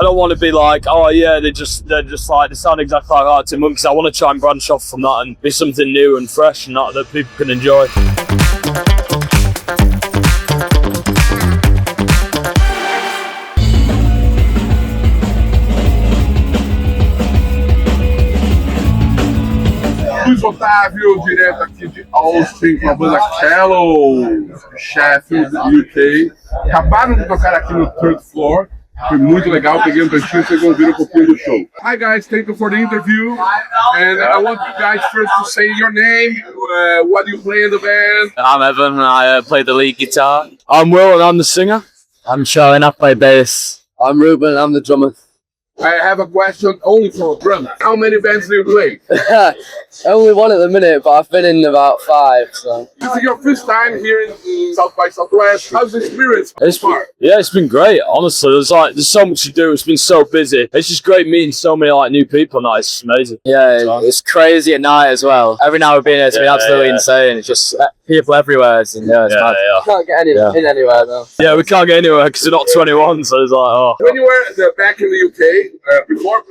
I don't want to be like, oh yeah, they're just like, they sound exactly like Arctic Monkeys. I want to try and branch off from that and be something new and fresh and that people can enjoy. Luiz Otávio, direto aqui de Austin, com a banda Kellows, Sheffield, UK. Acabaram de tocar aqui no third floor. Foi muito legal, peguei um cantinho, vocês vão ouvir um pouquinho do show. Hi guys, thank you for the interview. And I want you guys first to say your name, what do you play in the band? I'm Evan and I play the lead guitar. I'm Will and I'm the singer. I'm Charlie and I play bass. I'm Ruben and I'm the drummer. I have a question only for a drummer. How many bands do you play? Only one at the minute, but I've been in about 5. So. This is your first time here in South by Southwest. How's the experience so far? Yeah, it's been great. Honestly, there's so much to do. It's been so busy. It's just great meeting so many new people now. It's amazing. Yeah, it's crazy at night as well. Every night we've been here, it's been absolutely insane. It's just people everywhere. It's mad. Can't get in anywhere though. Yeah, we can't get anywhere because we're not 21. So it's like, oh. When you were back in the UK before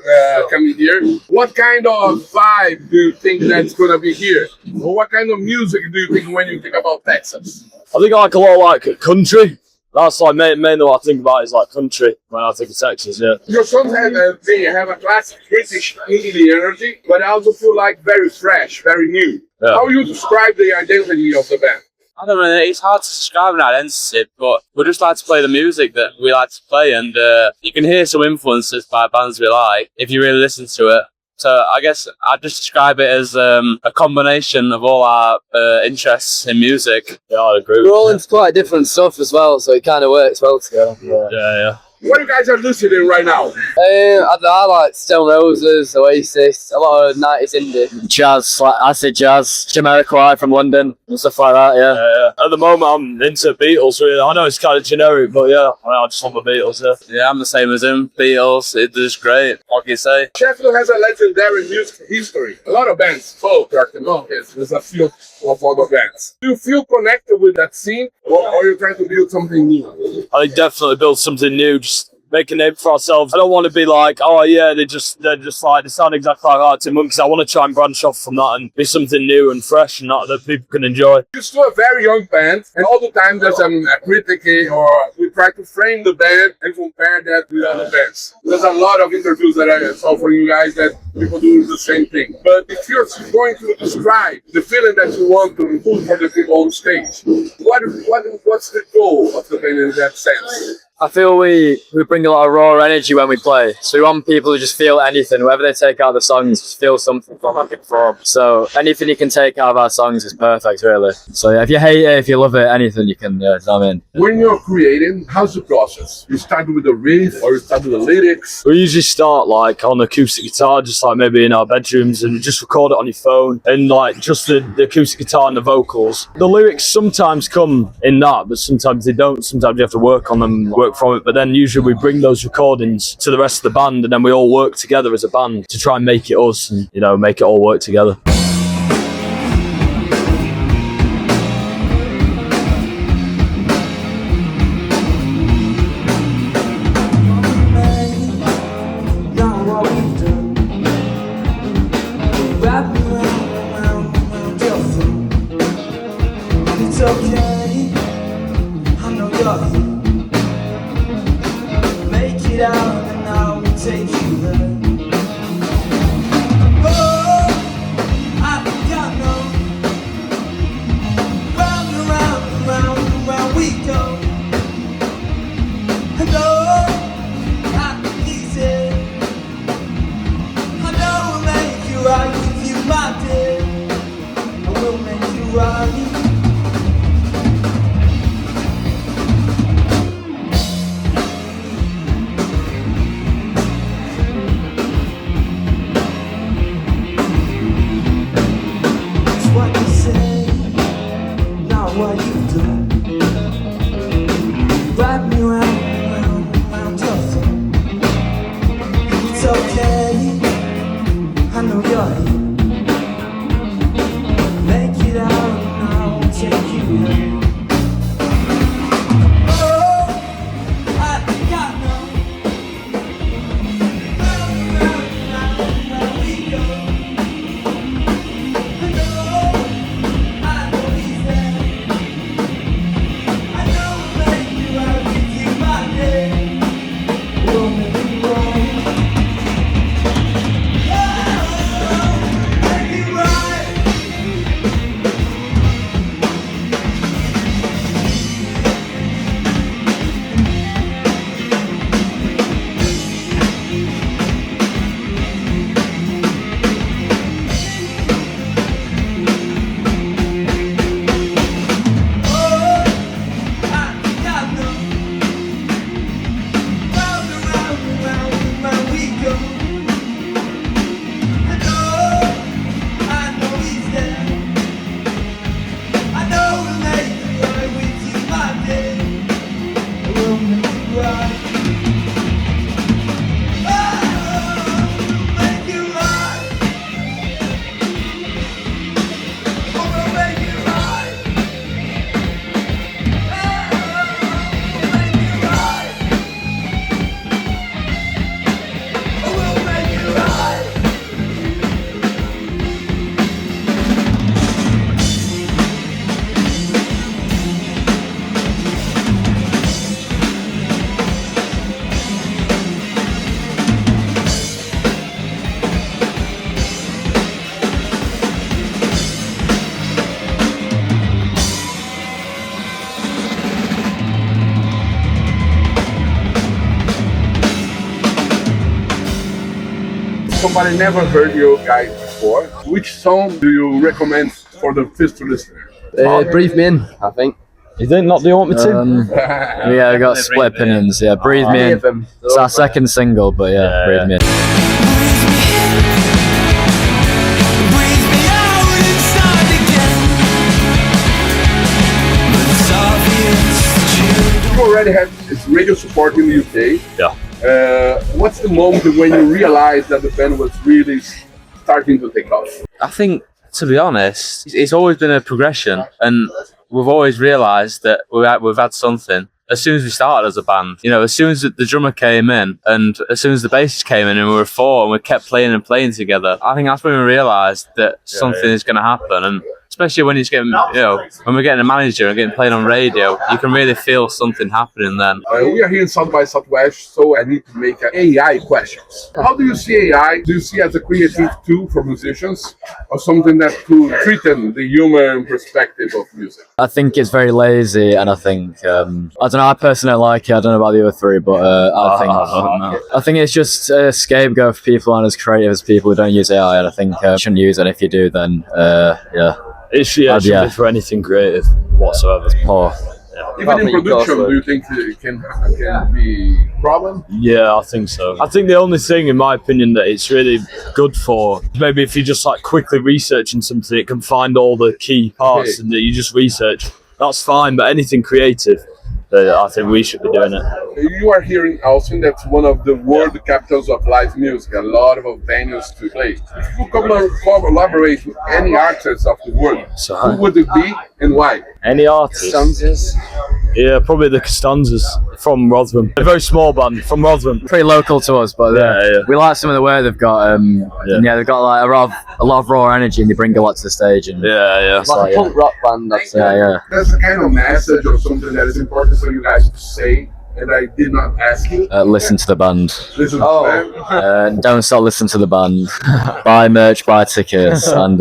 coming here, what kind of vibe do you think that's gonna be here? Or what kind of music do you think when you think about Texas? I think I like a lot of like country. That's like mainly what I think about is like country when I think of Texas. Yeah. Your songs have a classic British indie energy, but I also feel like very fresh, very new. Yeah. How you describe the identity of the band? I don't know, it's hard to describe an identity, but we just like to play the music that we like to play, and you can hear some influences by bands we like if you really listen to it. So I guess I'd just describe it as a combination of all our interests in music. Yeah, I agree. We're all into quite different stuff as well, so it kind of works well together. Yeah. What you guys are listening right now? I like Stone Roses, Oasis, a lot of 90s indie. Jazz, like acid jazz, Jamiroquai from London and stuff like that, yeah. At the moment I'm into Beatles really. I know it's kind of generic, but yeah, I just love the Beatles, Yeah, I'm the same as him. Beatles, it is great. What can you say? Sheffield has a legendary music history. A lot of bands, folk, Arctic Monkeys, there's a few of other bands. Do you feel connected with that scene, or are you trying to build something new? I think definitely build something new. Just make a name for ourselves. I don't want to be like, oh yeah, they're just like, they sound exactly like Arctic Monkeys. I want to try and branch off from that and be something new and fresh and that people can enjoy. You're still a very young band, and all the time there's a critic or we try to frame the band and compare that with other bands. There's a lot of interviews that I saw for you guys that people do the same thing. But if you're going to describe the feeling that you want to put for the people on stage, what's the goal of the band in that sense? I feel we bring a lot of raw energy when we play. So we want people to just feel anything. Wherever they take out the songs, just feel something from it. So anything you can take out of our songs is perfect, really. So yeah, if you hate it, if you love it, anything you can, I mean. When you're creating, how's the process? You start with the riff or you start with the lyrics? We usually start like on acoustic guitar, just like maybe in our bedrooms, and just record it on your phone and like just the acoustic guitar and the vocals. The lyrics sometimes come in that, but sometimes they don't. Sometimes you have to work on them, work from it, but then usually we bring those recordings to the rest of the band and then we all work together as a band to try and make it us and, make it all work together. It's okay, I know you're here. It out and I will take you there. Oh, I think I know. Round and round and round and round we go. And oh, I think easy. I know I'll make you right with you, my dear. I will make you right. What you do, wrap me round your thumb. It's okay, I know you're here. Make it out and I won't take you there. Oh, I think I know. somebody never heard you guys before, which song do you recommend for the first listener? Breathe Me In, I think. You think not? Do you want me to? Yeah, we got split opinions. Yeah, Breathe Me In. It's our second single, but yeah, Breathe Me In. Breathe me out and start again. But it's obvious that You already have radio support in the UK. Yeah. What's the moment when you realized that the band was really starting to take off? I think, to be honest, it's always been a progression, and we've always realised that we've had something. As soon as we started as a band, you know, as soon as the drummer came in, and as soon as the bassist came in, and we were four, and we kept playing and playing together, I think that's when we realised that something is going to happen. And especially when it's getting, you know, when we're getting a manager and getting played on radio, you can really feel something happening then. We are here in South by Southwest, so I need to make an AI questions. How do you see AI? Do you see as a creative tool for musicians, or something that could threaten the human perspective of music? I think it's very lazy, and I think I don't know. I personally don't like it. I don't know about the other three, but I think it's just a scapegoat for people aren't as creative as people who don't use AI. And I think you shouldn't use it. If you do, then yeah. It should be for anything creative whatsoever. Poor. Even in production, do you think it can be a problem? Yeah, I think so. I think the only thing, in my opinion, that it's really good for, maybe if you're just like quickly researching something, it can find all the key parts and that you just research. That's fine, but anything creative, I think we should be doing it. You are here in Austin, that's one of the world capitals of live music, a lot of venues to play. If you collaborate with any artists of the world, who would it be and why? Any artists? Stanzas. Yeah, probably the Costanzas from Rotherham. A very small band from Rotherham. Pretty local to us, but we like some of the way they've got. And they've got like a lot of raw energy, and they bring a lot to the stage. And Like a punk rock band, I'd say. yeah. That's the kind of message or something that is important for you guys to say, and I did not ask you. Listen to the band. Listen to them. Don't stop listening to the band. Buy merch, buy tickets, and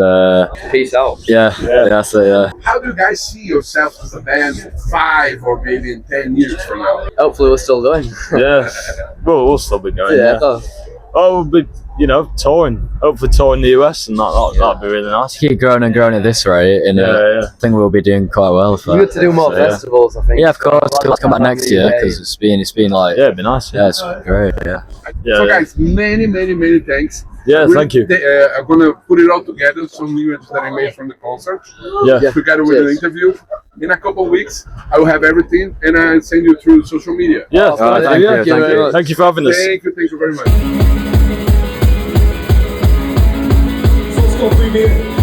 Peace out. that's it. Yeah. How do you guys see yourselves as a band in 5 or maybe in 10 years from now? Hopefully we're still going. Yeah. Well, we'll still be going. Yeah. Oh, we'll be, touring. Hopefully touring the US, and that'd be really nice. Keep growing and growing at this rate, and I think we'll be doing quite well. It's good to do more festivals, I think. Yeah, of course. We'll come back next year because it's been like it'd be nice. Yeah, it's great. So guys, many thanks. Yeah, thank you. I'm gonna put it all together, some images that I made from the concert. Yeah. Together with the interview. In a couple of weeks, I will have everything, and I'll send you through social media. Yeah, Thank you. Thank you for having us. Thank you very much. it's gonna be me.